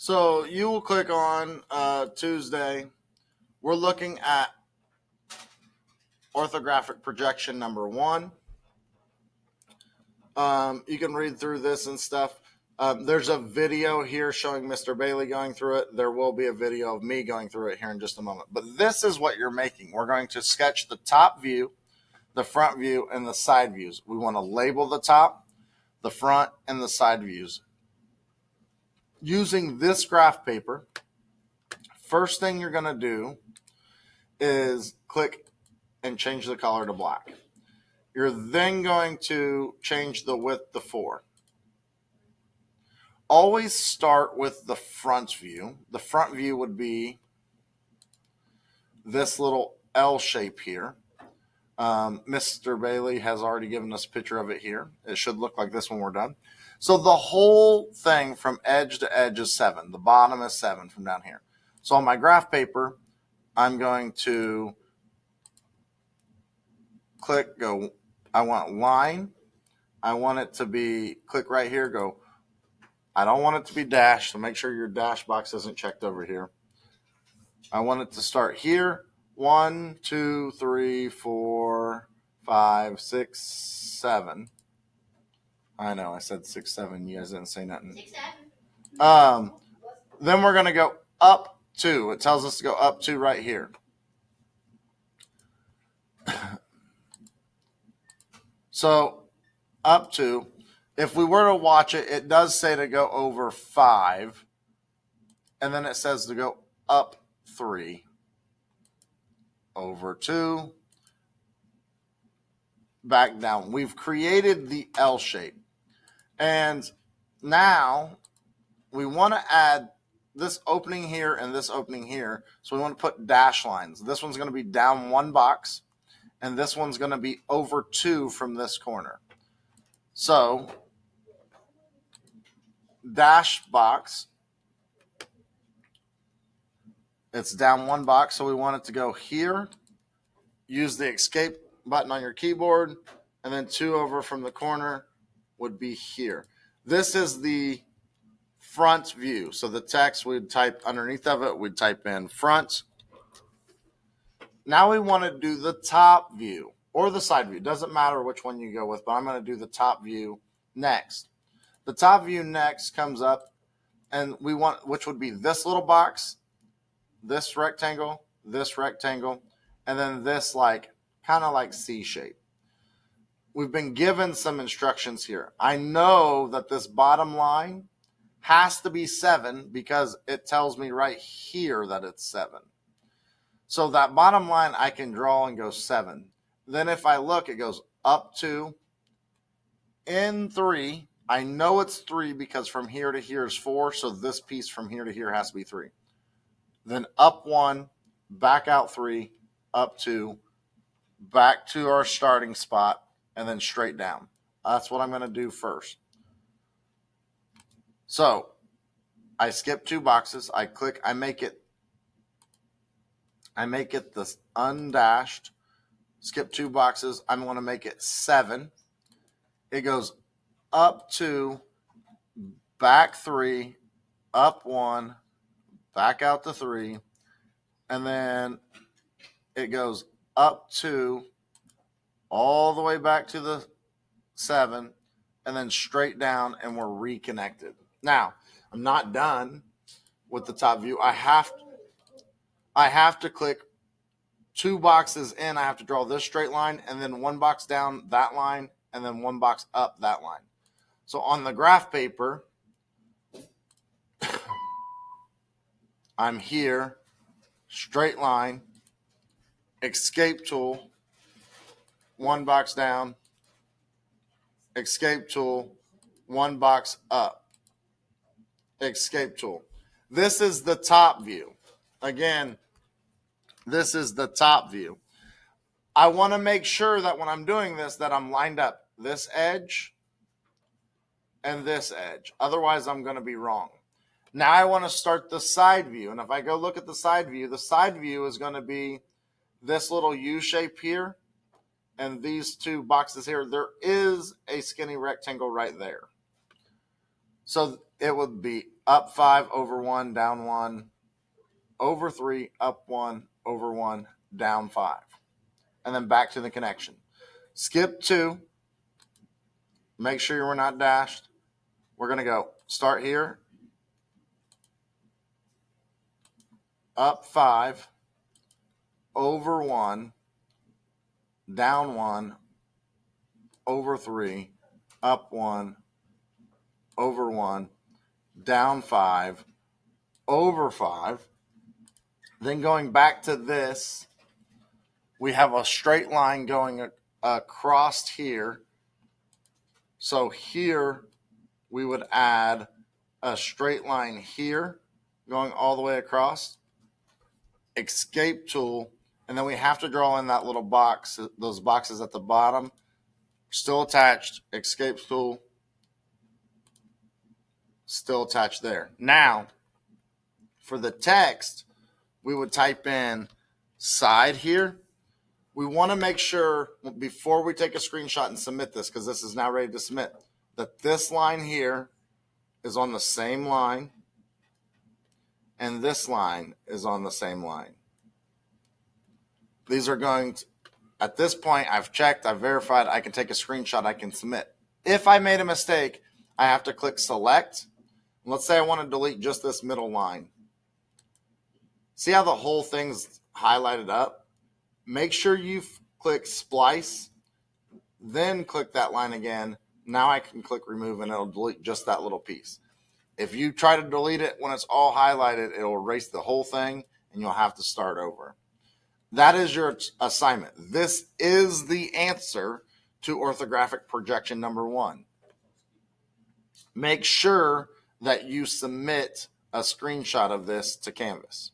So you will click on Tuesday. We're looking at orthographic projection number 1. You can read through this and stuff. There's a video here showing Mr. Bailey going through it. There will be a video of me going through it here in just a moment. But this is what you're making. We're going to sketch the top view, the front view, and the side views. We want to label the top, the front, and the side views. Using this graph paper, first thing you're going to do is click and change the color to black. You're then going to change the width to 4. Always start with the front view. The front view would be this little L shape here. Mr. Bailey has already given us a picture of it here. It should look like this when we're done. So the whole thing from edge to edge is 7. The bottom is 7 from down here. So on my graph paper, I'm going to click, go, I want line. I want it to be, click right here, go, I don't want it to be dashed, so make sure your dash box isn't checked over here. I want it to start here. 1, 2, 3, 4, 5, 6, 7. I know, I said 6, 7. You guys didn't say nothing. 6, 7. Then we're going to go up 2. It tells us to go up 2 right here. So up 2. If we were to watch it, it does say to go over 5. And then it says to go up 3. Over 2. Back down. We've created the L shape. And now we want to add this opening here and this opening here. So we want to put dash lines. This one's going to be down 1 box. And this one's going to be over 2 from this corner. So dash box, it's down 1 box, so we want it to go here. Use the escape button on your keyboard, and then 2 over from the corner would be here. This is the front view. So the text we'd type underneath of it, we'd type in front. Now we want to do the top view or the side view. Doesn't matter which one you go with, but I'm going to do the top view next. The top view next comes up, and we want, which would be this little box, this rectangle, and then this like kind of like C shape. We've been given some instructions here. I know that this bottom line has to be 7 because it tells me right here that it's 7. So that bottom line I can draw and go 7. Then if I look, it goes up 2, in 3. I know it's 3 because from here to here is 4, so this piece from here to here has to be 3. Then up 1, back out 3, up 2, back to our starting spot, and then straight down. That's what I'm going to do first. So I skip 2 boxes. I click, I make it this undashed. Skip 2 boxes. I'm going to make it 7. It goes up 2, back 3, up 1, back out to 3, and then it goes up 2, all the way back to the 7, and then straight down, and we're reconnected. Now, I'm not done with the top view. I have to click 2 boxes in. I have to draw this straight line, and then 1 box down that line, and then 1 box up that line. So on the graph paper, I'm here, straight line, escape tool, 1 box down, escape tool, 1 box up, escape tool. This is the top view. Again, this is the top view. I want to make sure that when I'm doing this, that I'm lined up this edge and this edge. Otherwise, I'm going to be wrong. Now I want to start the side view. And if I go look at the side view is going to be this little U shape here and these 2 boxes here. There is a skinny rectangle right there. So it would be up 5 over 1, down 1, over 3, up 1, over 1, down 5. And then back to the connection. Skip 2. Make sure we're not dashed. We're going to go start here, up 5, over 1, down 1, over 3, up 1, over 1, down 5, over 5. Then going back to this, we have a straight line going across here. So here we would add a straight line here going all the way across. Escape tool. And then we have to draw in that little box, those boxes at the bottom. Still attached. Escape tool. Still attached there. Now, for the text, we would type in side here. We want to make sure before we take a screenshot and submit this, because this is now ready to submit, that this line here is on the same line and this line is on the same line. These are going to, at this point, I've checked, I've verified, I can take a screenshot, I can submit. If I made a mistake, I have to click select. Let's say I want to delete just this middle line. See how the whole thing's highlighted up? Make sure you click splice, then click that line again. Now I can click remove and it'll delete just that little piece. If you try to delete it when it's all highlighted, it'll erase the whole thing and you'll have to start over. That is your assignment. This is the answer to orthographic projection number 1. Make sure that you submit a screenshot of this to Canvas.